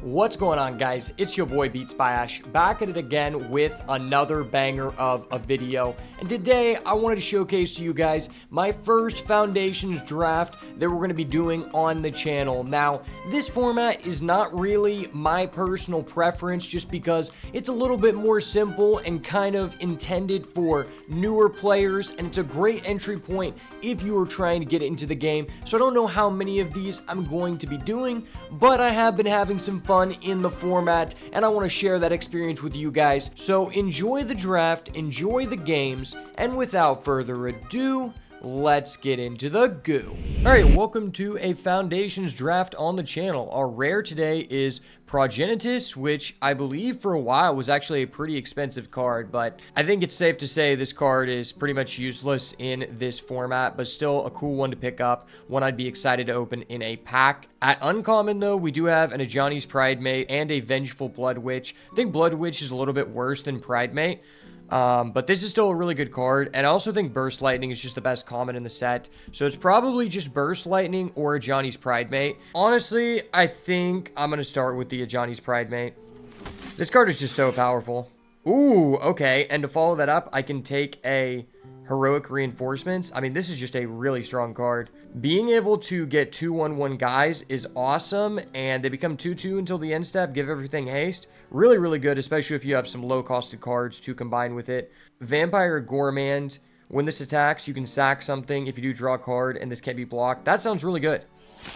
What's going on, guys? It's your boy beatsbyash, back at it again with another banger of a video. And today I wanted to showcase to you guys my first Foundations draft that we're going to be doing on the channel. Now, this format is not really my personal preference just because it's a little bit more simple and kind of intended for newer players, and it's a great entry point if you are trying to get into the game. So I don't know how many of these I'm going to be doing, but I have been having some fun in the format, and I want to share that experience with you guys. So enjoy the draft, enjoy the games, and without further ado, let's get into the goo. Alright, welcome to a Foundations draft on the channel. Our rare today is Progenitus, which I believe for a while was actually a pretty expensive card, but I think it's safe to say this card is pretty much useless in this format, but still a cool one to pick up, one I'd be excited to open in a pack. At uncommon though, we do have an Ajani's Pridemate and a Vengeful Blood Witch. I think Blood Witch is a little bit worse than Pridemate. But this is still a really good card, and I also think Burst Lightning is just the best common in the set, so it's probably just Burst Lightning or Ajani's Pridemate. Honestly, I think I'm going to start with the Ajani's Pridemate. This card is just so powerful. Ooh, okay, and to follow that up, I can take a Heroic Reinforcements. I mean, this is just a really strong card. Being able to get 2/1/1 guys is awesome, and they become 2/2 until the end step, give everything haste. Really, really good, especially if you have some low-costed cards to combine with it. Vampire Gourmand. When this attacks, you can sack something if you do draw a card, and this can't be blocked. That sounds really good.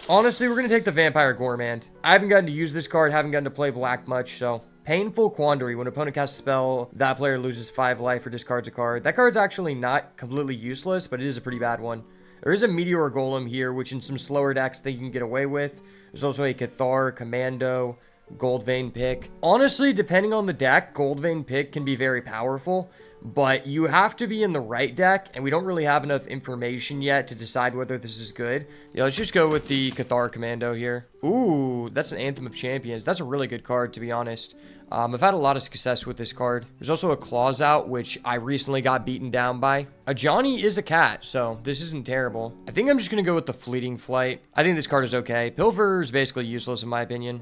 Honestly, we're going to take the Vampire Gourmand. I haven't gotten to use this card, haven't gotten to play black much, so... Painful Quandary. When an opponent casts a spell, that player loses 5 life or discards a card. That card's actually not completely useless, but it is a pretty bad one. There is a Meteor Golem here, which in some slower decks I think you can get away with. There's also a Cathar, Commando, Goldvein Pick. Honestly, depending on the deck, Goldvein Pick can be very powerful, but you have to be in the right deck, and we don't really have enough information yet to decide whether this is good. Yeah, let's just go with the Cathar Commando here. Ooh, that's an Anthem of Champions. That's a really good card, to be honest. I've had a lot of success with this card. There's also a Claws Out, which I recently got beaten down by. Ajani is a cat, so this isn't terrible. I think I'm just going to go with the Fleeting Flight. I think this card is okay. Pilfer is basically useless in my opinion.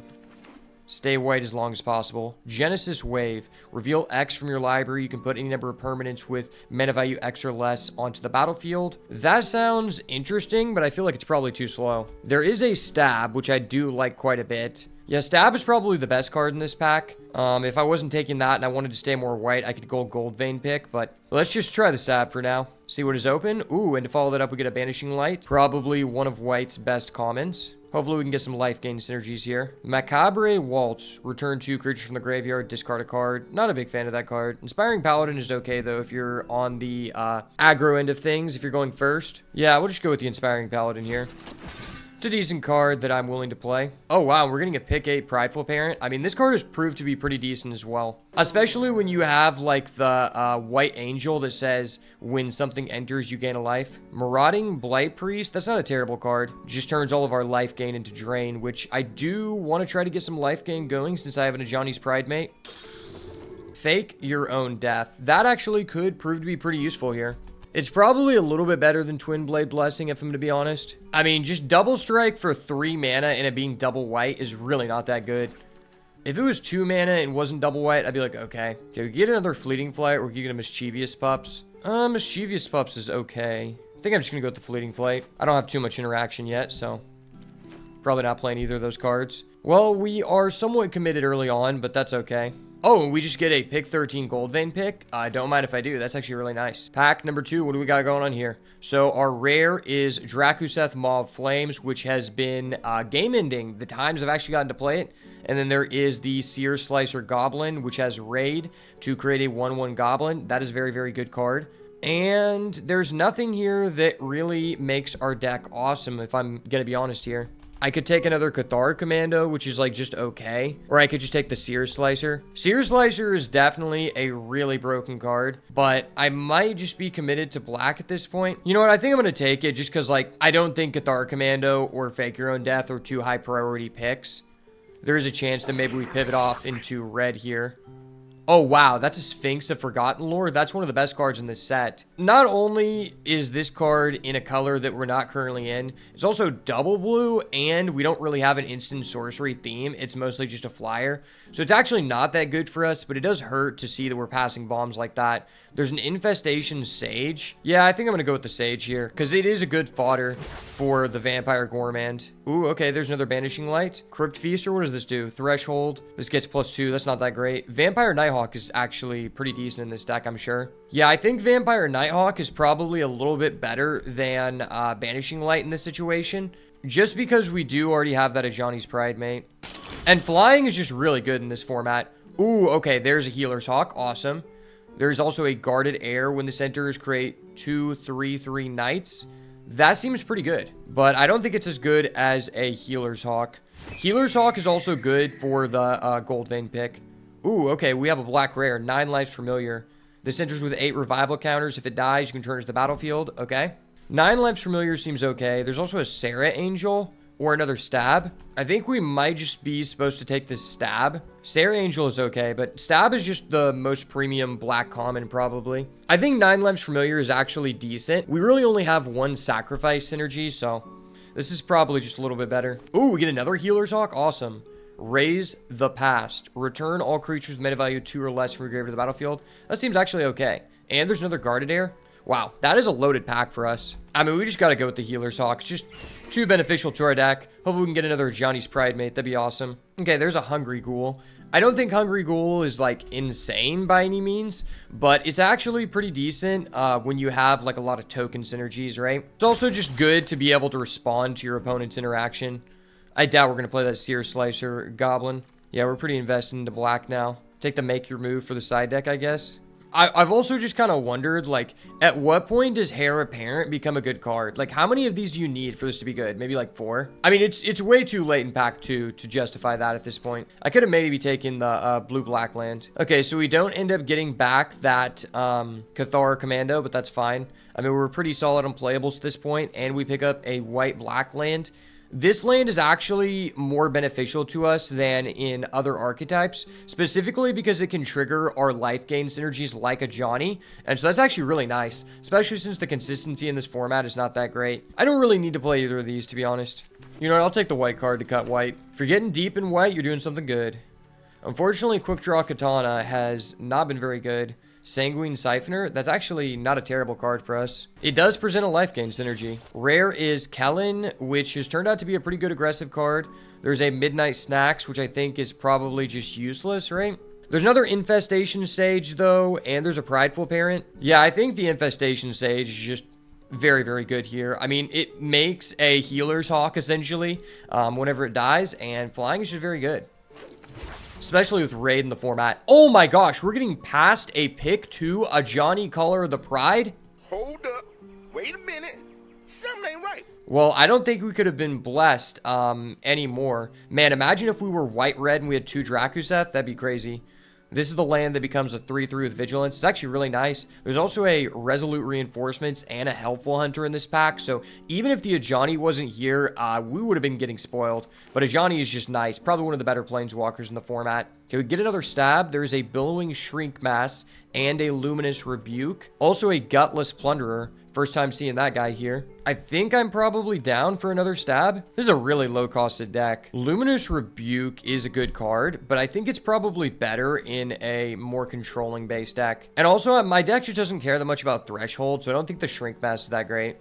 Stay white as long as possible. Genesis Wave. Reveal X from your library. You can put any number of permanents with mana value X or less onto the battlefield. That sounds interesting, but I feel like it's probably too slow. There is a Stab, which I do like quite a bit. Yeah, Stab is probably the best card in this pack. If I wasn't taking that and I wanted to stay more white, I could go Goldvein Pick, but let's just try the Stab for now. See what is open. Ooh, and to follow that up, we get a Banishing Light. Probably one of white's best commons. Hopefully we can get some life gain synergies here. Macabre Waltz. Return 2 creatures from the graveyard, discard a card. Not a big fan of that card. Inspiring Paladin is okay, though, if you're on the aggro end of things, if you're going first. Yeah, we'll just go with the Inspiring Paladin here. It's a decent card that I'm willing to play. Oh, wow, we're getting a pick 8 Prideful Parent. I mean, this card has proved to be pretty decent as well. Especially when you have, like, the White Angel that says, when something enters, you gain a life. Marauding Blight Priest, that's not a terrible card. Just turns all of our life gain into drain, which I do want to try to get some life gain going since I have an Ajani's Pridemate. Fake Your Own Death. That actually could prove to be pretty useful here. It's probably a little bit better than Twin Blade Blessing, if I'm to be honest. I mean, just double strike for 3 mana and it being double white is really not that good. If it was 2 mana and wasn't double white, I'd be like, okay. Okay, we get another Fleeting Flight, or we can get a Mischievous Pups. Mischievous Pups is okay. I think I'm just gonna go with the Fleeting Flight. I don't have too much interaction yet, so probably not playing either of those cards. Well, we are somewhat committed early on, but that's okay. Oh, we just get a pick 13 Goldvein Pick. I don't mind if I do. That's actually really nice. Pack number 2. What do we got going on here? So our rare is Drakuseth Maw of Flames, which has been game ending. The times I've actually gotten to play it. And then there is the Seer Slicer Goblin, which has Raid to create a 1/1 Goblin. That is a very, very good card. And there's nothing here that really makes our deck awesome, if I'm going to be honest here. I could take another Cathar Commando, which is like just okay. Or I could just take the Seer Slicer. Seer Slicer is definitely a really broken card, but I might just be committed to black at this point. You know what? I think I'm going to take it just because, like, I don't think Cathar Commando or Fake Your Own Death are 2 high priority picks. There is a chance that maybe we pivot off into red here. Oh, wow. That's a Sphinx of Forgotten Lore. That's one of the best cards in this set. Not only is this card in a color that we're not currently in, it's also double blue, and we don't really have an instant sorcery theme. It's mostly just a flyer. So it's actually not that good for us, but it does hurt to see that we're passing bombs like that. There's an Infestation Sage. Yeah, I think I'm going to go with the Sage here, because it is a good fodder for the Vampire Gourmand. Ooh, okay, there's another Banishing Light. Crypt Feaster, what does this do? Threshold. This gets +2. That's not that great. Vampire Nighthawk is actually pretty decent in this deck, I'm sure. Yeah, I think Vampire Nighthawk is probably a little bit better than Banishing Light in this situation, just because we do already have that Ajani's Pride, mate. And flying is just really good in this format. Ooh, okay, there's a Healer's Hawk. Awesome. There's also a Guarded Air when this enters, create 2/3/3 Knights. That seems pretty good, but I don't think it's as good as a Healer's Hawk. Healer's Hawk is also good for the Gold Vein pick. Ooh, okay, we have a black rare, 9 lives familiar. This enters with 8 revival counters. If it dies, you can turn it to the battlefield. Okay. 9 lives familiar seems okay. There's also a Sarah Angel or another stab. I think we might just be supposed to take this stab. Sarah Angel is okay, but stab is just the most premium black common probably. I think 9 lives familiar is actually decent. We really only have 1 sacrifice synergy, so this is probably just a little bit better. Ooh, we get another Healer's Hawk. Awesome. Raise the Past. Return all creatures with meta value 2 or less from your grave to the battlefield. That seems actually okay. And there's another Guarded Air. Wow, that is a loaded pack for us. I mean, we just got to go with the Healer's Hawk. It's just too beneficial to our deck. Hopefully we can get another Ajani's Pride, mate. That'd be awesome. Okay, there's a Hungry Ghoul. I don't think Hungry Ghoul is, like, insane by any means, but it's actually pretty decent when you have, like, a lot of token synergies, right? It's also just good to be able to respond to your opponent's interaction. I doubt we're going to play that Seer Slicer Goblin. Yeah, we're pretty invested into black now. Take the Make Your Move for the side deck, I guess. I've also just kind of wondered, like, at what point does Heir Apparent become a good card? Like, how many of these do you need for this to be good? Maybe, like, 4? I mean, it's way too late in pack 2 to justify that at this point. I could have maybe taken the blue-black land. Okay, so we don't end up getting back that Cathar Commando, but that's fine. I mean, we're pretty solid on playables at this point, and we pick up a white-black land. This land is actually more beneficial to us than in other archetypes, specifically because it can trigger our life gain synergies like Ajani, and so that's actually really nice, especially since the consistency in this format is not that great. I don't really need to play either of these, to be honest. You know what, I'll take the white card to cut white. If you're getting deep in white, you're doing something good. Unfortunately, Quick Draw Katana has not been very good. Sanguine Siphoner, that's actually not a terrible card for us. It does present a life gain synergy. Rare is Kellen, which has turned out to be a pretty good aggressive card. There's a Midnight Snacks, which I think is probably just useless, right? There's another Infestation Sage, though, and there's a Prideful Parent. Yeah, I think the Infestation Sage is just very, very good here. I mean, it makes a Healer's Hawk, essentially, whenever it dies, and flying is just very good. Especially with Raid in the format. Oh my gosh, we're getting past a pick 2 Ajani Color of the Pride? Hold up. Wait a minute. Something ain't right. Well, I don't think we could have been blessed anymore. Man, imagine if we were white-red and we had 2 Drakuseth. That'd be crazy. This is the land that becomes a 3/3 with Vigilance. It's actually really nice. There's also a Resolute Reinforcements and a Helpful Hunter in this pack. So even if the Ajani wasn't here, we would have been getting spoiled. But Ajani is just nice. Probably one of the better Planeswalkers in the format. Okay, we get another stab. There's a Billowing Shrink Mass and a Luminous Rebuke. Also a Gutless Plunderer. First time seeing that guy here. I think I'm probably down for another stab. This is a really low-costed deck. Luminous Rebuke is a good card, but I think it's probably better in a more controlling-based deck. And also, my deck just doesn't care that much about Threshold, so I don't think the Shrink Mass is that great.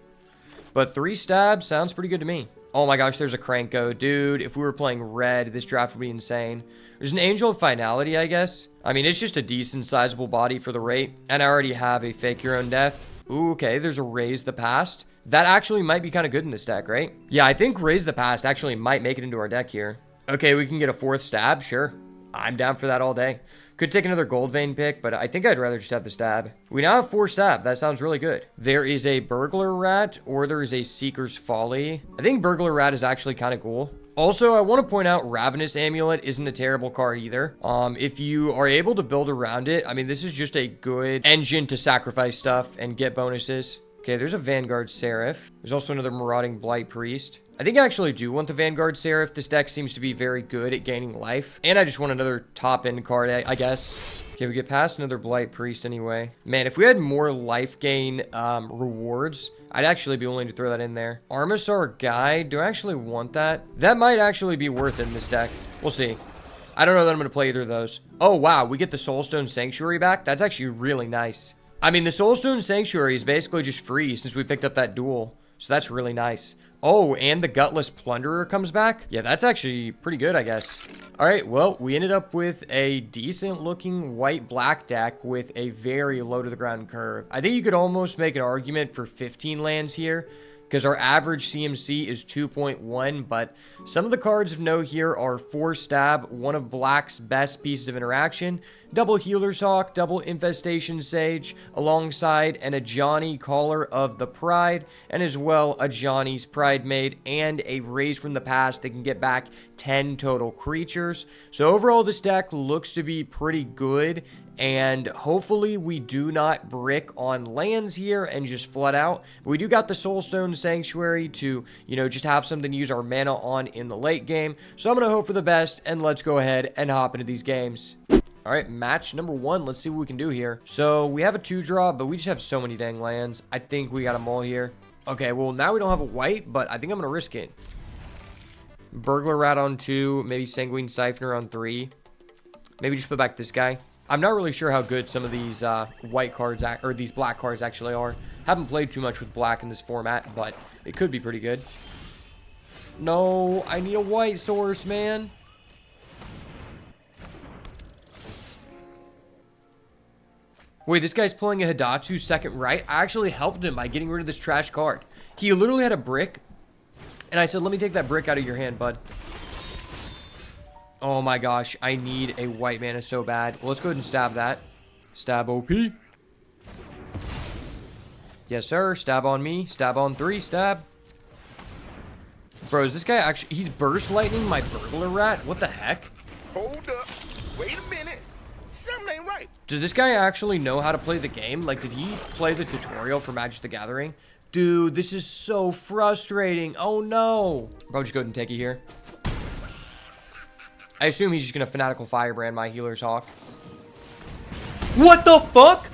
But 3 stabs sounds pretty good to me. Oh my gosh, there's a Kranko. Dude, if we were playing red, this draft would be insane. There's an Angel of Finality, I guess. I mean, it's just a decent, sizable body for the rate. And I already have a Fake Your Own Death. Ooh, okay, there's a Raise the Past. That actually might be kind of good in this deck, right? Yeah, I think Raise the Past actually might make it into our deck here. Okay, we can get a 4th stab, sure. I'm down for that all day. Could take another Gold Vein pick, but I think I'd rather just have the stab. We now have 4 stab. That sounds really good. There is a Burglar Rat, or there is a Seeker's Folly. I think Burglar Rat is actually kind of cool. Also, I want to point out Ravenous Amulet isn't a terrible card either. If you are able to build around it, I mean, this is just a good engine to sacrifice stuff and get bonuses. Okay, there's a Vanguard Seraph. There's also another Marauding Blight Priest. I think I actually do want the Vanguard Seraph. This deck seems to be very good at gaining life. And I just want another top-end card, I guess. Okay, we get past another Blight Priest anyway. Man, if we had more life gain rewards, I'd actually be willing to throw that in there. Armasaur Guide, do I actually want that? That might actually be worth it in this deck. We'll see. I don't know that I'm going to play either of those. Oh, wow, we get the Soulstone Sanctuary back. That's actually really nice. I mean, the Soulstone Sanctuary is basically just free since we picked up that duel. So that's really nice. Oh, and the Gutless Plunderer comes back? Yeah, that's actually pretty good, I guess. All right, well, we ended up with a decent-looking white-black deck with a very low-to-the-ground curve. I think you could almost make an argument for 15 lands here, because our average CMC is 2.1, but some of the cards of note here are 4 Stab, one of Black's best pieces of interaction, double Healer's Hawk, double Infestation Sage, alongside an Ajani Caller of the Pride, and as well a Johnny's Pride Maid, and a Raise from the Past that can get back 10 total creatures. So overall, this deck looks to be pretty good, and hopefully we do not brick on lands here and just flood out. But we do got the Soulstone Sanctuary to, you know, just have something to use our mana on in the late game. So I'm going to hope for the best, and let's go ahead and hop into these games. All right, match number 1. Let's see what we can do here. So we have a 2-drop, but we just have so many dang lands. I think we got them all here. Okay, well, now we don't have a white, but I think I'm going to risk it. Burglar Rat on 2, maybe Sanguine Siphoner on 3. Maybe just put back this guy. I'm not really sure how good some of these white cards, or these black cards actually are. Haven't played too much with black in this format, but it could be pretty good. No, I need a white source, man. Wait, this guy's playing a Hidatsu second right? I actually helped him by getting rid of this trash card. He literally had a brick, and I said, let me take that brick out of your hand, bud. Oh my gosh, I need a white mana so bad. Well, let's go ahead and stab that. Stab OP. Yes, sir. Stab on me. Stab on 3. Stab. Bro, is this guy actually... He's burst lightning my Burglar Rat? What the heck? Hold up. Wait a minute. Something ain't right. Does this guy actually know how to play the game? Like, did he play the tutorial for Magic the Gathering? Dude, this is so frustrating. Oh, no. Bro, just go ahead and take it here. I assume he's just going to Fanatical Firebrand my Healer's Hawk. What the fuck?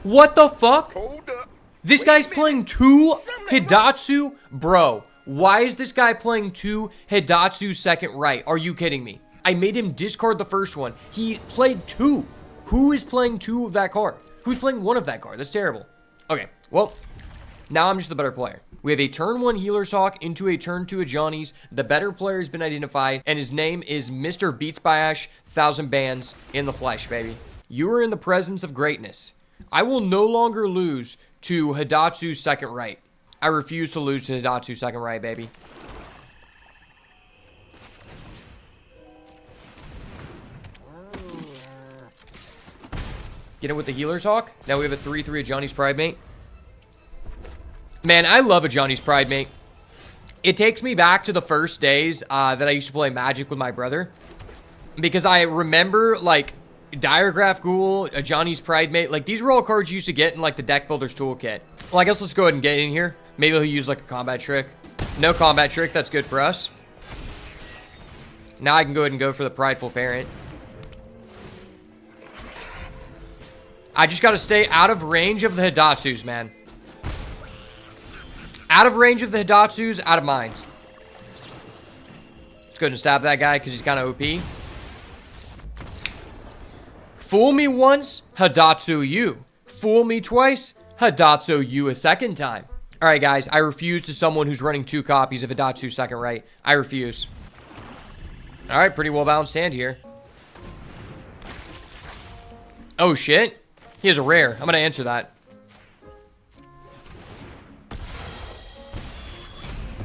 What the fuck? Hold up. This guy's playing 2 Hidatsu? Bro, why is this guy playing 2 Hidatsu second right? Are you kidding me? I made him discard the first one. He played 2. Who is playing 2 of that card? Who's playing 1 of that card? That's terrible. Okay, well, now I'm just the better player. We have a turn 1 Healer's Hawk into a turn 2 Ajani's. The better player has been identified, and his name is Mr. beatsbyash, 1000 bands in the flesh, baby. You are in the presence of greatness. I will no longer lose to Hidatsu second right. I refuse to lose to Hidatsu second right, baby. Get it with the Healer's Hawk. Now we have a 3-3 Ajani's Pride Mate. Man, I love Ajani's Pride Mate. It takes me back to the first days that I used to play Magic with my brother. Because I remember, like, Diregraph Ghoul, Ajani's Pride Mate. Like, these were all cards you used to get in, like, the Deck Builder's Toolkit. Well, I guess let's go ahead and get in here. Maybe he'll use, like, a combat trick. No combat trick. That's good for us. Now I can go ahead and go for the Prideful Parent. I just got to stay out of range of the Hidatsus, man. Out of range of the Hidatsus, out of mind. Let's go ahead and stab that guy because he's kind of OP. Fool me once, Hidatsu you. Fool me twice, Hidatsu you a second time. Alright guys, I refuse to someone who's running 2 copies of Hidatsu second right. I refuse. Alright, pretty well balanced hand here. Oh shit. He has a rare. I'm going to answer that.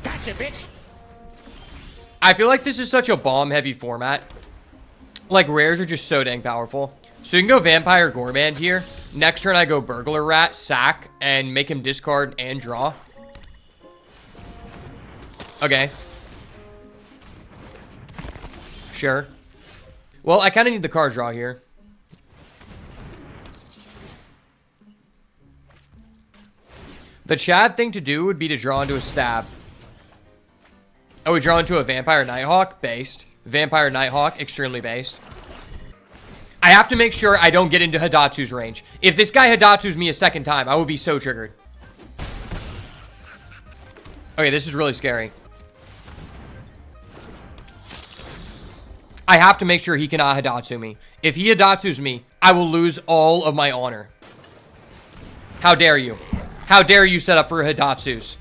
Gotcha, bitch. I feel like this is such a bomb-heavy format. Like, rares are just so dang powerful. So you can go Vampire Gorband here. Next turn, I go Burglar Rat, sack, and make him discard and draw. Okay. Sure. Well, I kind of need the card draw here. The Chad thing to do would be to draw into a stab. Oh, we draw into a Vampire Nighthawk? Based. Vampire Nighthawk, extremely based. I have to make sure I don't get into Hidatsu's range. If this guy Hidatsu's me a second time, I will be so triggered. Okay, this is really scary. I have to make sure he cannot Hidatsu me. If he Hidatsu's me, I will lose all of my honor. How dare you? How dare you set up for Hidatsu's?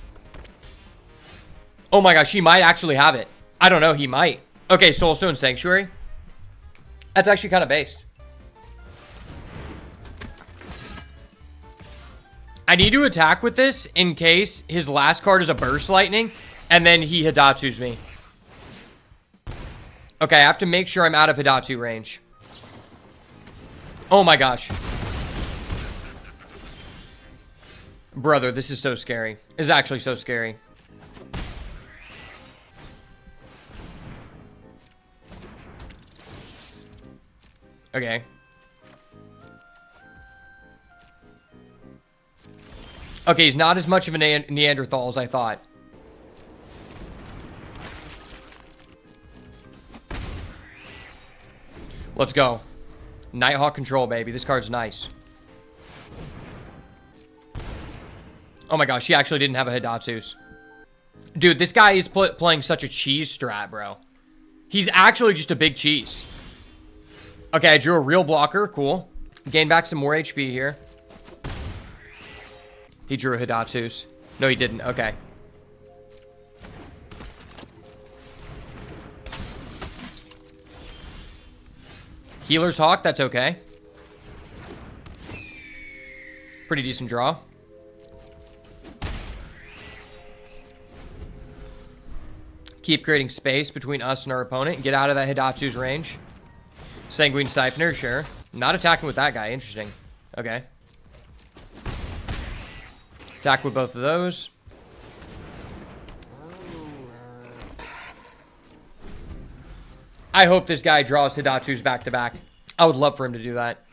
Oh my gosh, he might actually have it. I don't know, he might. Okay, Soulstone Sanctuary. That's actually kind of based. I need to attack with this in case his last card is a Burst Lightning, and then he Hidatsu's me. Okay, I have to make sure I'm out of Hidatsu range. Oh my gosh. Brother, this is so scary. This is actually so scary. Okay. Okay, he's not as much of a Neanderthal as I thought. Let's go. Nighthawk control, baby. This card's nice. Oh my gosh, he actually didn't have a Hidatsu's. Dude, this guy is playing such a cheese strat, bro. He's actually just a big cheese. Okay, I drew a real blocker. Cool. Gain back some more HP here. He drew a Hidatsu's. No, he didn't. Okay. Healer's Hawk. That's okay. Pretty decent draw. Keep creating space between us and our opponent. Get out of that Hidatsu's range. Sanguine Siphoner, sure. Not attacking with that guy. Interesting. Okay. Attack with both of those. I hope this guy draws Hidatsu's back to back. I would love for him to do that.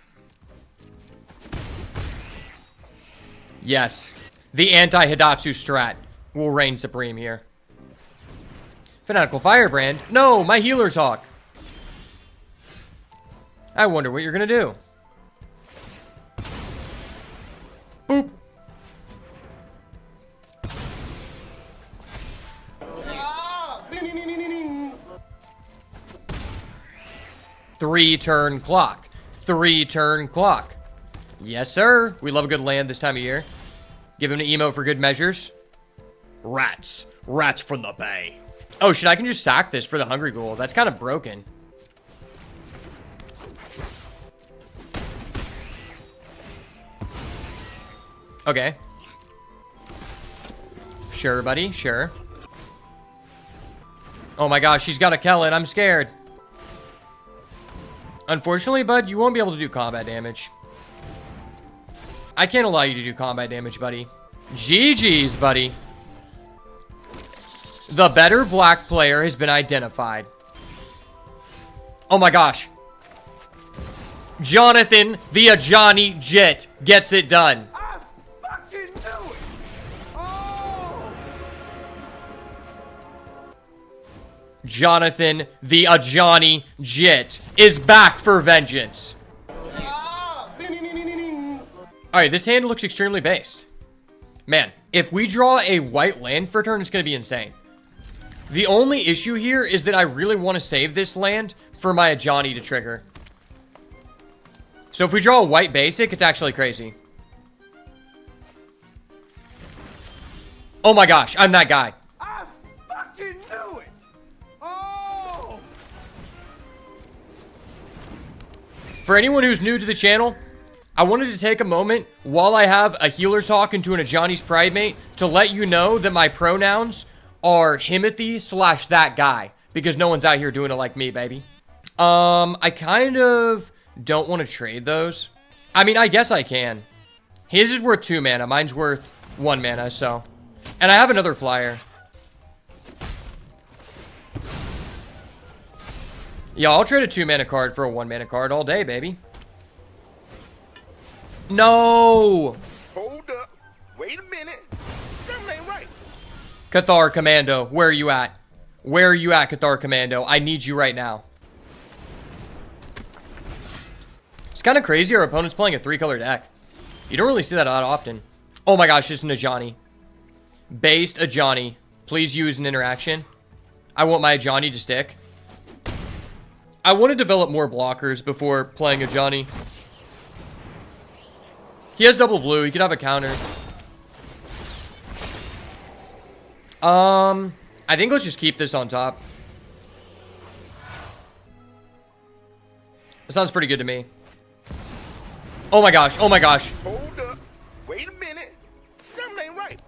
Yes. The anti-Hidatsu strat will reign supreme here. Fanatical Firebrand. No, my Healer's Hawk. I wonder what you're going to do. Boop. Three-turn clock. Three-turn clock. Yes, sir. We love a good land this time of year. Give him an emote for good measures. Rats. Rats from the bay. Oh, shit, I can just sack this for the Hungry Ghoul. That's kind of broken. Okay. Sure, buddy. Sure. Oh my gosh, she's got a Kellen. I'm scared. Unfortunately, bud, you won't be able to do combat damage. I can't allow you to do combat damage, buddy. GG's, buddy. The better black player has been identified. Oh my gosh. Jonathan, the Ajani Jit, gets it done. I fucking knew it. Oh. Jonathan, the Ajani Jit, is back for vengeance. Alright, this hand looks extremely based. Man, if we draw a white land for a turn, it's going to be insane. The only issue here is that I really want to save this land for my Ajani to trigger. So if we draw a white basic, it's actually crazy. Oh my gosh, I'm that guy. I fucking knew it. Oh. For anyone who's new to the channel, I wanted to take a moment while I have a Healer's Hawk into an Ajani's Pridemate to let you know that my pronouns are Himothy / that guy, because no one's out here doing it like me, baby. I kind of don't want to trade those. I mean, I guess I can. His is worth 2 mana. Mine's worth 1 mana, so. And I have another flyer. Yeah, I'll trade a 2 mana card for a 1 mana card all day, baby. No! Hold up. Wait a minute. Something ain't right. Cathar Commando, where are you at? Where are you at, Cathar Commando? I need you right now. kind of crazy. Our opponent's playing a 3-color deck. You don't really see that often. Oh my gosh, just an Ajani. Based Ajani. Please use an interaction. I want my Ajani to stick. I want to develop more blockers before playing Ajani. He has double blue. He could have a counter. I think let's just keep this on top. That sounds pretty good to me. Oh my gosh. Oh my gosh. Hold up. Wait a minute. Something ain't right.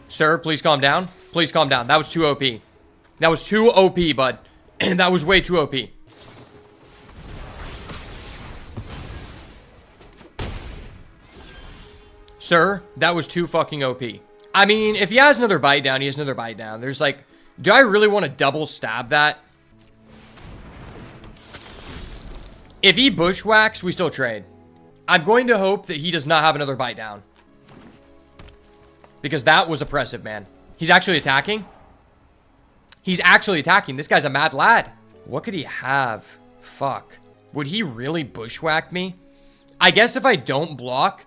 Sir, please calm down. Please calm down. That was too OP. That was too OP, bud. That was way too OP. Sir, that was too fucking OP. I mean, if he has another bite down, he has another bite down. There's like, do I really want to double stab that? If he bushwhacks, we still trade. I'm going to hope that he does not have another bite down. Because that was oppressive, man. He's actually attacking. He's actually attacking. This guy's a mad lad. What could he have? Fuck. Would he really bushwhack me? I guess if I don't block,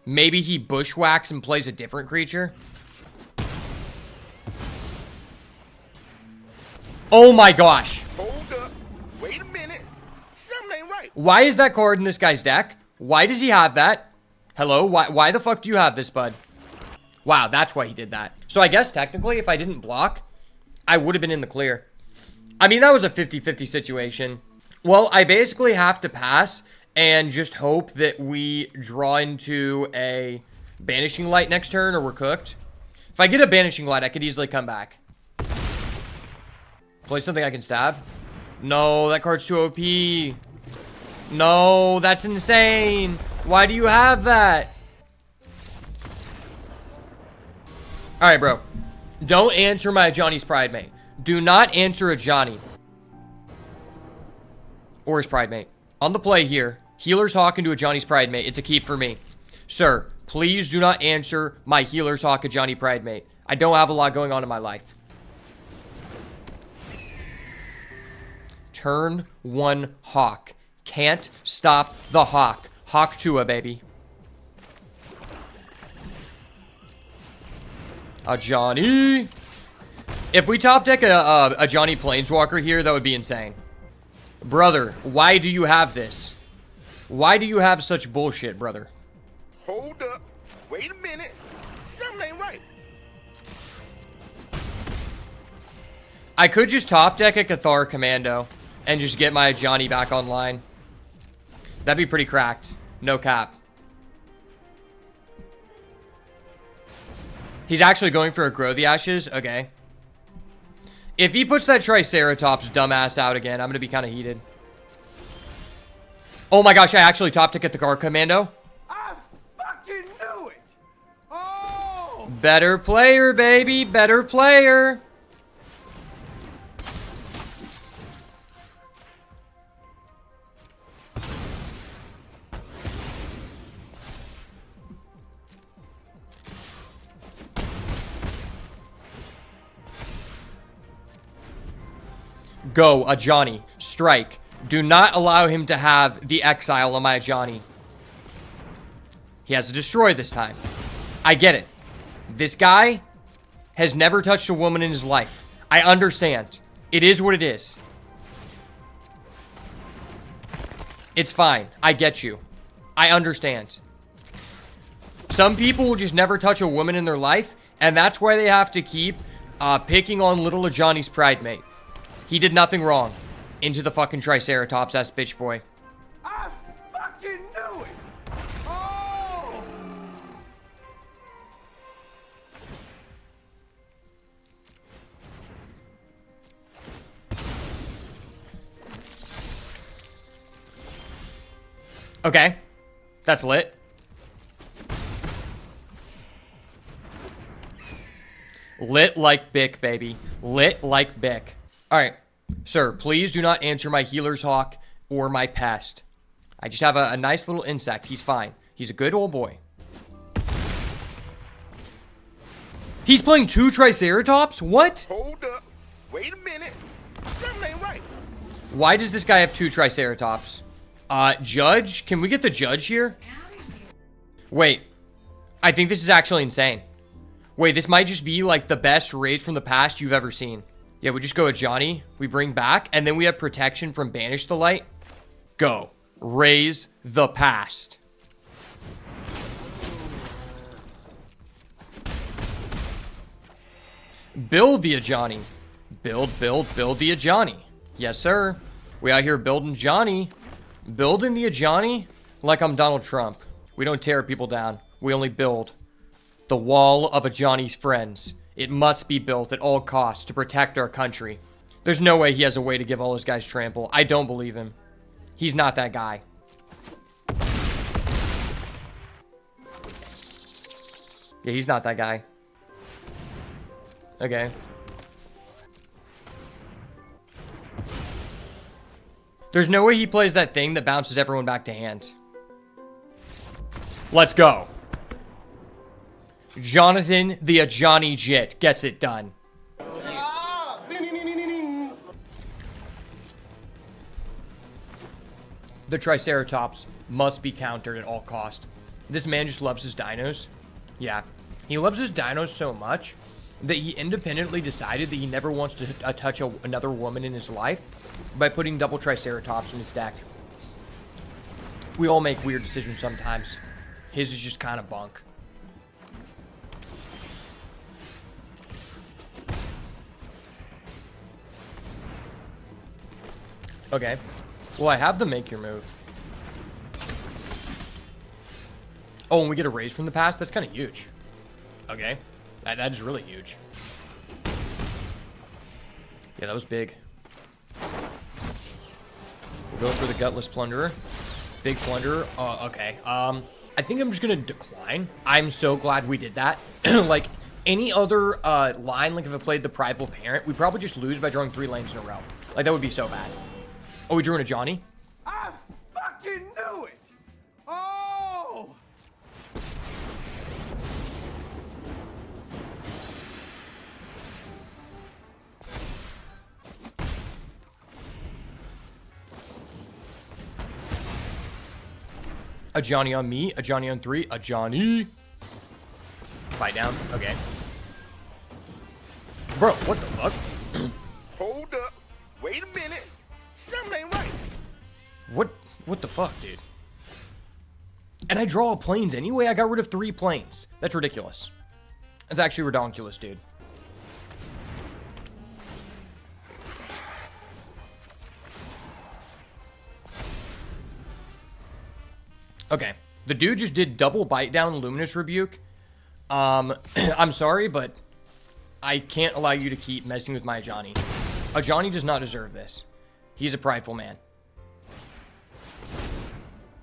maybe he bushwhacks and plays a different creature. Oh my gosh. Hold up. Wait a minute. Something ain't right. Why is that card in this guy's deck? Why does he have that? Hello? Why the fuck do you have this, bud? Wow, that's why he did that. So I guess technically if I didn't block, I would have been in the clear. I mean, that was a 50-50 situation. Well, I basically have to pass and just hope that we draw into a Banishing Light next turn or we're cooked. If I get a Banishing Light, I could easily come back. Play something I can stab. No, that card's too OP. No, that's insane. Why do you have that? Alright, bro. Don't answer my Johnny's Pride Mate. Do not answer a Johnny. Or his Pride Mate. On the play here, Healer's Hawk into a Johnny's Pride Mate. It's a keep for me. Sir, please do not answer my Healer's Hawk a Johnny Pride Mate. I don't have a lot going on in my life. Turn 1 Hawk. Can't stop the Hawk. Hawk Tua, baby. A Johnny. If we top deck a Johnny Planeswalker here, that would be insane. Brother, why do you have this? Why do you have such bullshit, brother? Hold up. Wait a minute. Something ain't right. I could just top deck a Cathar Commando and just get my Johnny back online. That'd be pretty cracked. No cap. He's actually going for a Grow the Ashes? Okay. If he puts that Triceratops dumbass out again, I'm going to be kind of heated. Oh my gosh, I actually top deck at the Car Commando. I fucking knew it. Oh! Better player, baby. Better player. Go, a Johnny. Strike. Do not allow him to have the exile on my Johnny. He has to destroy this time. I get it. This guy has never touched a woman in his life. I understand. It is what it is. It's fine. I get you. I understand. Some people will just never touch a woman in their life, and that's why they have to keep picking on little Johnny's Pride Mate. He did nothing wrong. Into the fucking Triceratops, ass bitch boy. I fucking knew it. Oh! Okay. That's lit. Lit like Bic, baby. Lit like Bic. Alright. Sir, please do not answer my Healer's Hawk or my Pest. I just have a nice little insect. He's fine. He's a good old boy. He's playing 2 Triceratops? What? Hold up. Wait a minute. Something ain't right. Why does this guy have 2 Triceratops? Judge? Can we get the judge here? Wait. I think this is actually insane. Wait, this might just be like the best raid from the past you've ever seen. Yeah, we just go with Johnny. We bring back, and then we have protection from Banish the Light. Go. Raise the past. Build the Ajani. Build the Ajani. Yes, sir. We out here building Johnny. Building the Ajani like I'm Donald Trump. We don't tear people down. We only build. The wall of Ajani's friends. It must be built at all costs to protect our country. There's no way he has a way to give all his guys trample. I don't believe him. He's not that guy. Yeah, he's not that guy. Okay. There's no way he plays that thing that bounces everyone back to hand. Let's go. Jonathan the Ajani Jit gets it done. The Triceratops must be countered at all cost. This man just loves his dinos. Yeah. He loves his dinos so much that he independently decided that he never wants to touch another woman in his life by putting double Triceratops in his deck. We all make weird decisions sometimes. His is just kind of bunk. Okay. Well, I have the make your move. Oh, and we get a raise from the past? That's kind of huge. Okay. That is really huge. Yeah, that was big. We'll go for the Gutless Plunderer. Big Plunderer. Okay. I think I'm just going to decline. I'm so glad we did that. Like, any other line, like if I played the Prideful Parent, we'd probably just lose by drawing 3 lanes in a row. Like, that would be so bad. Oh, we drew in a Johnny? I fucking knew it! Oh! A Johnny on me, a Johnny on 3, a Johnny. Fight down. Okay. Bro, what the fuck? Hold up. Wait a minute. Something ain't right. What the fuck, dude? And I draw planes anyway? I got rid of 3 planes. That's ridiculous. That's actually redonkulous, dude. Okay. The dude just did double bite down Luminous Rebuke. I'm sorry, but I can't allow you to keep messing with my Ajani. Ajani does not deserve this. He's a prideful man.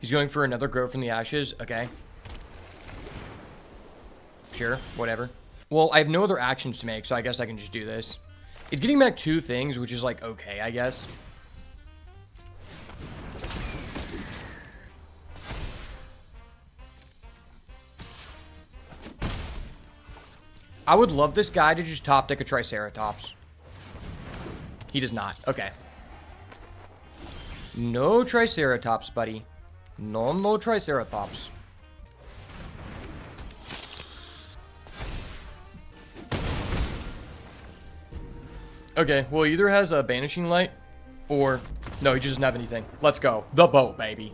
He's going for another Grow from the Ashes. Okay. Sure, whatever. Well, I have no other actions to make, so I guess I can just do this. It's getting back 2 things, which is like, okay, I guess. I would love this guy to just top deck a Triceratops. He does not. Okay. No Triceratops, buddy. No Triceratops. Okay, well, he either has a Banishing Light, or... No, he just doesn't have anything. Let's go. The boat, baby.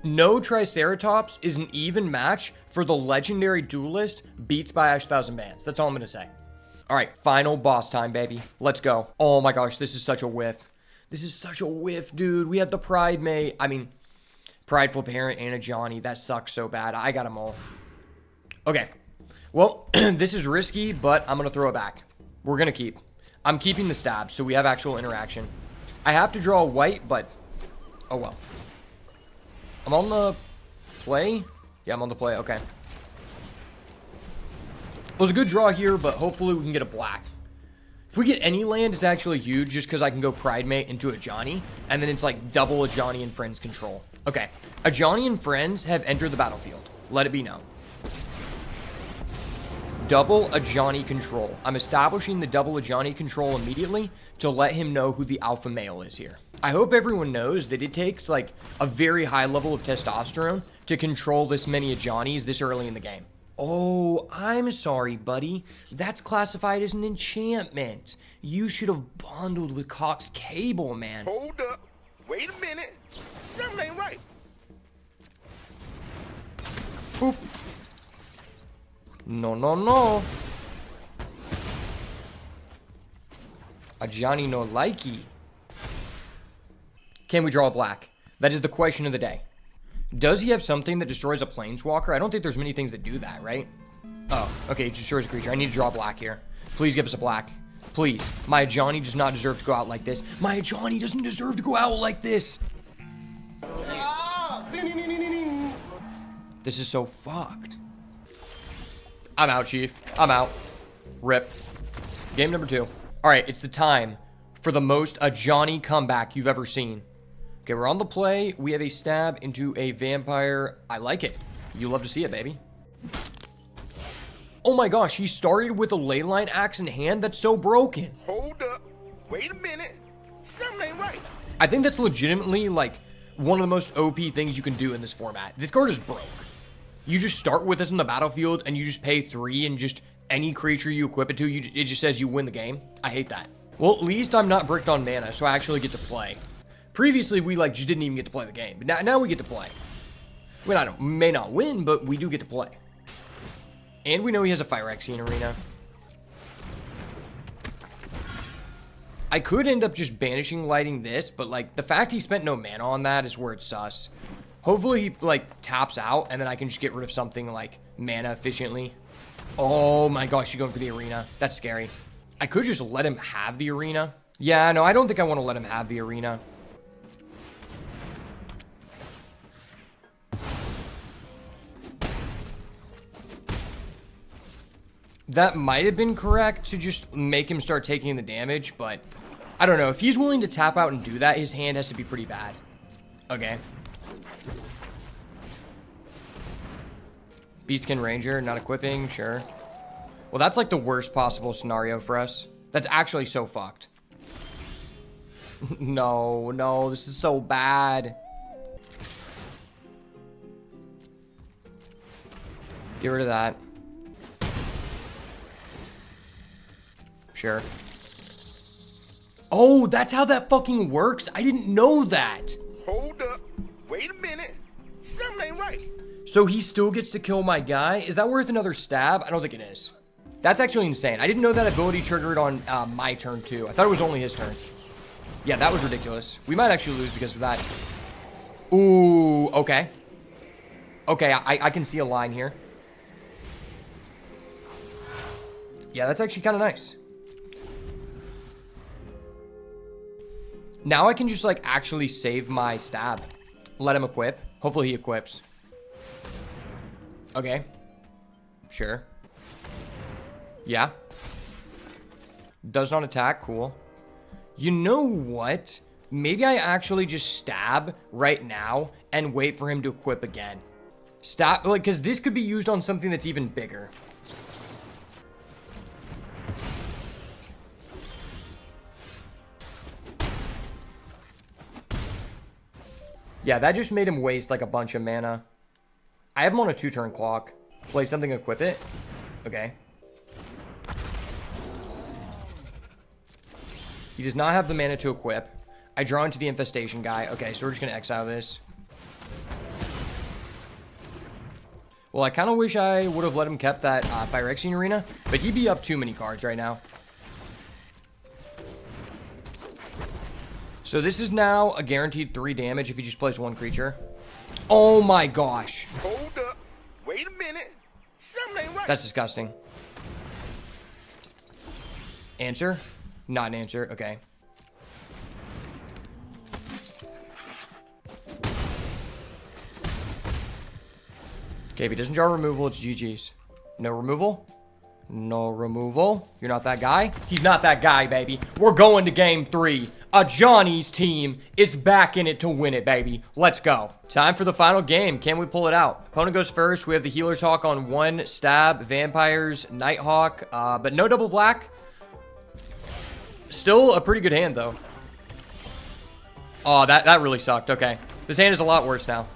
No Triceratops is an even match for the legendary duelist beatsbyash 1000 Bands. That's all I'm going to say. All right, final boss time, baby. Let's go. Oh my gosh, this is such a whiff. This is such a whiff, dude. We had the Prideful Parent and a Johnny. That sucks so bad. I got them all. Okay. Well, this is risky, but I'm going to throw it back. We're going to keep. I'm keeping the stab, so we have actual interaction. I have to draw a white, but... Oh, well. I'm on the play? Yeah, I'm on the play. Okay. It was a good draw here, but hopefully we can get a black. If we get any land, it's actually huge just because I can go Pridemate into a Johnny, and then it's like double a Johnny and Friends control. Okay. A Johnny and Friends have entered the battlefield. Let it be known. double Ajani control. I'm establishing the double Ajani control immediately to let him know who the alpha male is here. I hope everyone knows that it takes like a very high level of testosterone to control this many Ajanis this early in the game. Oh, I'm sorry, buddy. That's classified as an enchantment. You should have bundled with Cox Cable, man. Hold up. Wait a minute. Something ain't right. Boop. No, no, no. Ajani no likey. Can we draw a black? That is the question of the day. Does he have something that destroys a planeswalker? I don't think there's many things that do that, right? Oh, okay, it destroys a creature. I need to draw a black here. Please give us a black. Please. My Ajani does not deserve to go out like this. My Ajani doesn't deserve to go out like this. This is so fucked. I'm out, Chief. I'm out. Rip. Game number 2. All right, it's the time for the most Ajani comeback you've ever seen. Okay, we're on the play. We have a stab into a vampire. I like it. You love to see it, baby. Oh my gosh, he started with a leyline axe in hand. That's so broken. Hold up. Wait a minute. Something ain't right. I think that's legitimately like one of the most OP things you can do in this format. This card is broke. You just start with this in the battlefield and you just pay 3 and just any creature you equip it to, it just says you win the game. I hate that. Well, at least I'm not bricked on mana, so I actually get to play. Previously, we like just didn't even get to play the game, but now we get to play. We may not win, but we do get to play. And we know he has a Phyrexian arena. I could end up just banishing lighting this, but like the fact he spent no mana on that is where it's sus. Hopefully he like taps out and then I can just get rid of something like mana efficiently. Oh my gosh, you're going for the arena. That's scary. I could just let him have the arena. Yeah, no, I don't think I want to let him have the arena. That might have been correct to just make him start taking the damage, but I don't know. If he's willing to tap out and do that, his hand has to be pretty bad. Okay. Beastkin Ranger, not equipping, sure. Well, that's like the worst possible scenario for us. That's actually so fucked. No, this is so bad. Get rid of that. Sure. Oh, that's how that fucking works? I didn't know that. Hold up. Wait a minute. Something ain't right. So he still gets to kill my guy? Is that worth another stab? I don't think it is. That's actually insane. I didn't know that ability triggered on my turn too. I thought it was only his turn. Yeah, that was ridiculous. We might actually lose because of that. Ooh, okay. Okay, I can see a line here. Yeah, that's actually kind of nice. Now I can just like actually save my stab. Let him equip. Hopefully he equips. Okay. Sure. Yeah. Does not attack. Cool. You know what? Maybe I actually just stab right now and wait for him to equip again. Stab, like, because this could be used on something that's even bigger. Yeah, that just made him waste like a bunch of mana. I have him on a 2-turn clock. Play something, equip it. Okay. He does not have the mana to equip. I draw into the infestation guy. Okay, so we're just going to exile this. Well, I kind of wish I would have let him kept that Phyrexian arena, but he'd be up too many cards right now. So this is now a guaranteed 3 damage if he just plays 1 creature. Oh my gosh. Hold up. Wait a minute. Something ain't right. That's disgusting. Answer? Not an answer. Okay. Okay, if he doesn't draw removal, it's GG's. No removal? No removal. You're not that guy. He's not that guy, baby. We're going to game 3. Johnny's team is back in it to win it, baby. Let's go. Time for the final game. Can we pull it out? Opponent goes first. We have the Healer's Hawk on 1, Stab, Vampires, Nighthawk, but no double black. Still a pretty good hand, though. Oh, that really sucked. Okay. This hand is a lot worse now.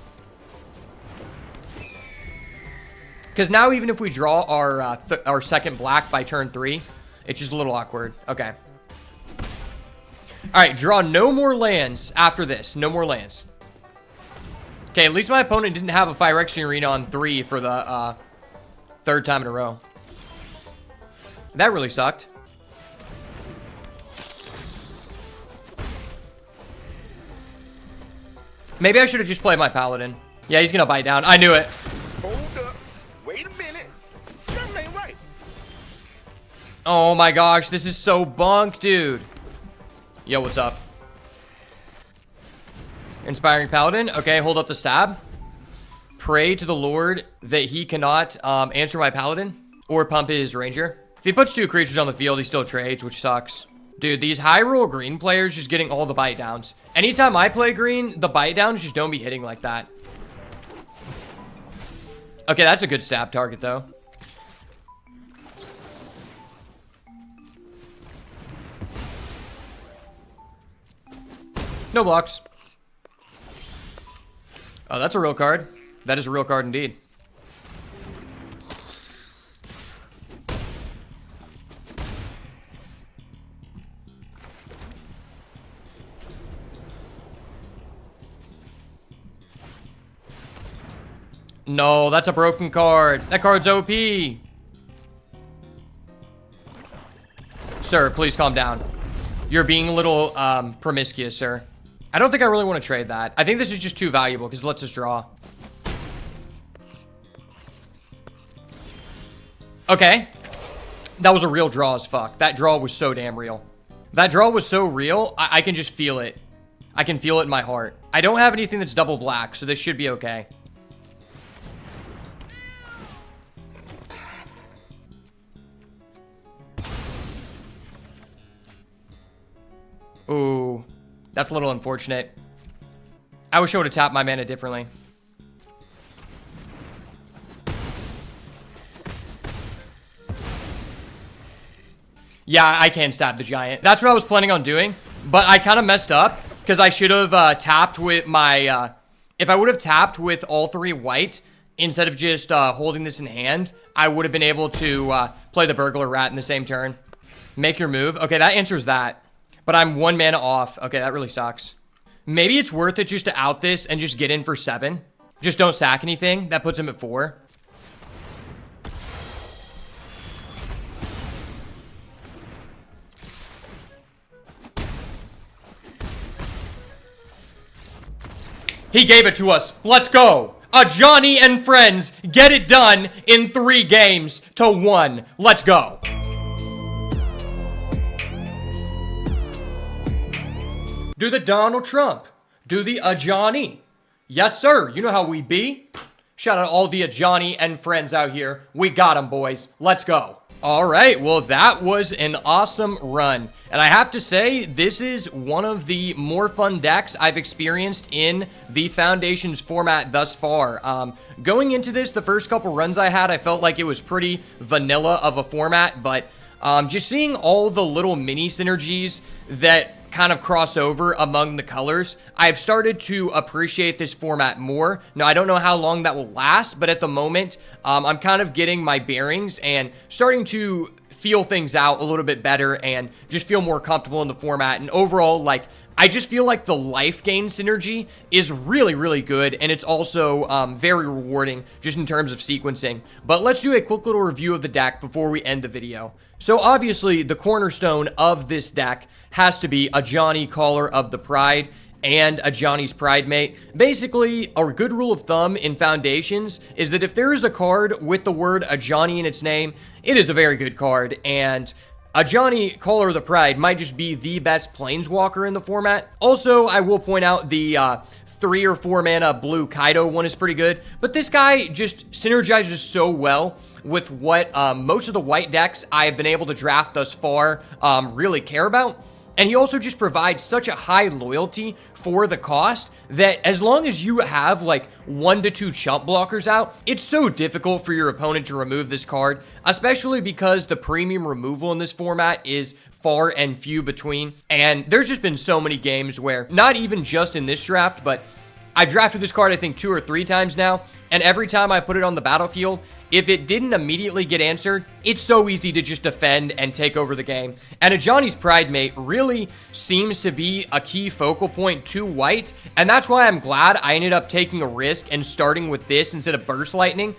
Because now even if we draw our second black by turn 3, it's just a little awkward. Okay. All right, draw no more lands after this. No more lands. Okay, at least my opponent didn't have a Phyrexian Arena on 3 for the 3rd time in a row. That really sucked. Maybe I should have just played my Paladin. Yeah, he's going to bite down. I knew it. Hold up. Wait a minute. Something ain't right. Oh my gosh, this is so bunk, dude. Yo, what's up? Inspiring Paladin. Okay, hold up the stab. Pray to the Lord that he cannot answer my Paladin or pump his Ranger. If he puts 2 creatures on the field, he still trades, which sucks. Dude, these high roll green players just getting all the bite downs. Anytime I play green, the bite downs just don't be hitting like that. Okay, that's a good stab target, though. No blocks. Oh, that's a real card. That is a real card indeed. No, that's a broken card. That card's OP. Sir, please calm down. You're being a little promiscuous, sir. I don't think I really want to trade that. I think this is just too valuable because it lets us draw. Okay. That was a real draw as fuck. That draw was so damn real. That draw was so real, I can just feel it. I can feel it in my heart. I don't have anything that's double black, so this should be okay. Ooh, that's a little unfortunate. I wish I would have tapped my mana differently. Yeah, I can stab the giant. That's what I was planning on doing, but I kind of messed up because I should have tapped with my... if I would have tapped with all 3 white instead of just holding this in hand, I would have been able to play the Burglar Rat in the same turn. Make your move. Okay, that answers that. But I'm 1 mana off. Okay, that really sucks. Maybe it's worth it just to out this and just get in for 7. Just don't sack anything. That puts him at 4. He gave it to us. Let's go. Johnny and friends get it done in 3 games to 1. Let's go. Do the Donald Trump. Do the Johnny. Yes, sir. You know how we be. Shout out all the Johnny and friends out here. We got them, boys. Let's go. All right. Well, that was an awesome run. And I have to say, this is one of the more fun decks I've experienced in the Foundations format thus far. Going into this, the first couple runs I had, I felt like it was pretty vanilla of a format. But just seeing all the little mini synergies that kind of cross over among the colors, I've started to appreciate this format more. Now, I don't know how long that will last, but at the moment, I'm kind of getting my bearings and starting to feel things out a little bit better and just feel more comfortable in the format. And overall, like, I just feel like the life gain synergy is really, really good, and it's also very rewarding just in terms of sequencing. But let's do a quick little review of the deck before we end the video. So obviously, the cornerstone of this deck has to be a Johnny Caller of the Pride and a Johnny's Pride Mate. Basically, a good rule of thumb in Foundations is that if there is a card with the word a Johnny in its name, it is a very good card, and a Johnny Caller of the Pride might just be the best Planeswalker in the format. Also, I will point out the 3 or 4 mana blue Kaido one is pretty good, but this guy just synergizes so well with what most of the white decks I have been able to draft thus far really care about. And he also just provides such a high loyalty for the cost that as long as you have like 1 to 2 chump blockers out, it's so difficult for your opponent to remove this card, especially because the premium removal in this format is far and few between. And there's just been so many games where, not even just in this draft, but I've drafted this card I think 2 or 3 times now, and every time I put it on the battlefield, if it didn't immediately get answered, it's so easy to just defend and take over the game. And Ajani's Pridemate really seems to be a key focal point to white, and that's why I'm glad I ended up taking a risk and starting with this instead of Burst Lightning,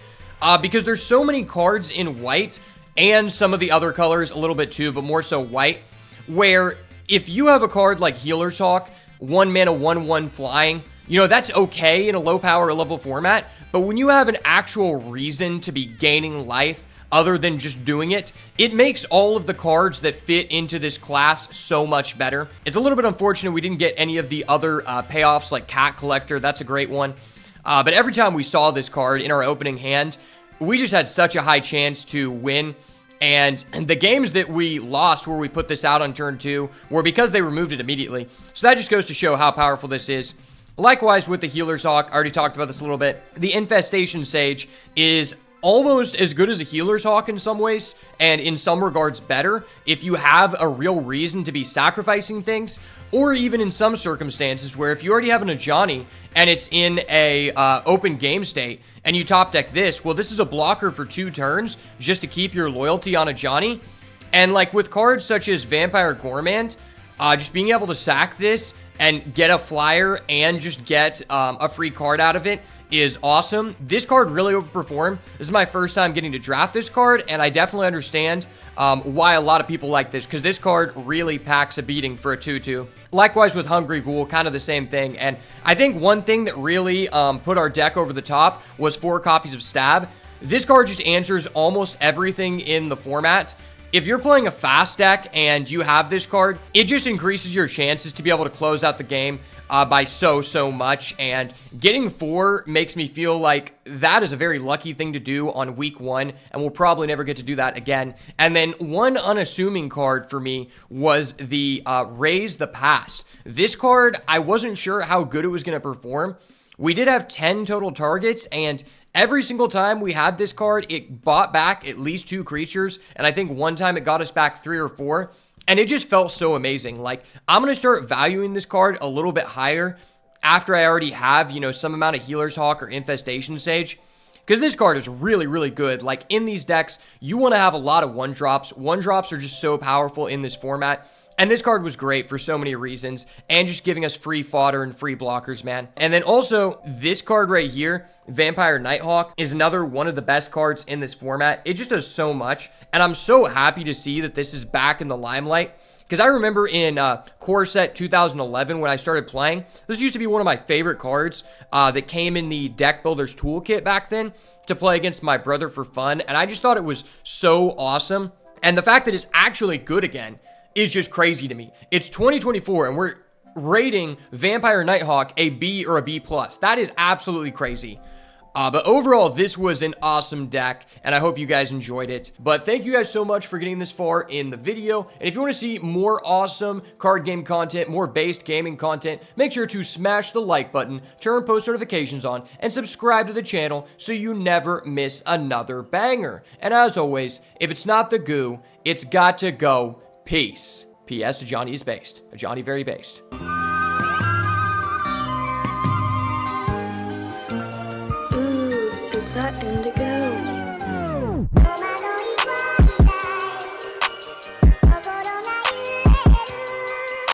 because there's so many cards in white, and some of the other colors a little bit too, but more so white, where if you have a card like Healer's Hawk, 1 mana 1/1 flying, you know, that's okay in a low power level format, but when you have an actual reason to be gaining life other than just doing it, it makes all of the cards that fit into this class so much better. It's a little bit unfortunate we didn't get any of the other payoffs like Cat Collector. That's a great one. But every time we saw this card in our opening hand, we just had such a high chance to win. And the games that we lost where we put this out on turn 2 were because they removed it immediately. So that just goes to show how powerful this is. Likewise with the Healer's Hawk, I already talked about this a little bit. The Infestation Sage is almost as good as a Healer's Hawk in some ways, and in some regards better, if you have a real reason to be sacrificing things, or even in some circumstances where if you already have an Ajani and it's in a open game state, and you top deck this, well, this is a blocker for 2 turns just to keep your loyalty on Ajani. And like with cards such as Vampire Gourmand, just being able to sack this and get a flyer and just get a free card out of it is awesome. This card really overperformed. This is my first time getting to draft this card, and I definitely understand why a lot of people like this, because this card really packs a beating for a 2/2. Likewise with Hungry Ghoul, kind of the same thing. And I think one thing that really put our deck over the top was 4 copies of Stab. This card just answers almost everything in the format. If you're playing a fast deck and you have this card, it just increases your chances to be able to close out the game by so much. And getting 4 makes me feel like that is a very lucky thing to do on week 1, and we'll probably never get to do that again. And then one unassuming card for me was the Raise the Past. This card, I wasn't sure how good it was going to perform. We did have 10 total targets, and every single time we had this card, it bought back at least 2 creatures, and I think one time it got us back 3 or 4, and it just felt so amazing. Like, I'm going to start valuing this card a little bit higher after I already have, you know, some amount of Healer's Hawk or Infestation Sage, because this card is really good. Like, in these decks, you want to have a lot of 1-drops. 1-drops are just so powerful in this format. And this card was great for so many reasons, and just giving us free fodder and free blockers, man. And then also, this card right here, Vampire Nighthawk, is another one of the best cards in this format. It just does so much, and I'm so happy to see that this is back in the limelight. Because I remember in Core Set 2011 when I started playing, this used to be one of my favorite cards that came in the Deck Builder's Toolkit back then to play against my brother for fun, and I just thought it was so awesome. And the fact that it's actually good again is just crazy to me. It's 2024 and we're rating Vampire Nighthawk a B or a B+. That is absolutely crazy. But overall, this was an awesome deck, and I hope you guys enjoyed it. But thank you guys so much for getting this far in the video. And if you want to see more awesome card game content, more based gaming content, make sure to smash the like button, turn post notifications on, and subscribe to the channel so you never miss another banger. And as always, if it's not the goo, it's got to go. Peace. P.S. Ajani is based. Ajani very based. Ooh, is that indigo?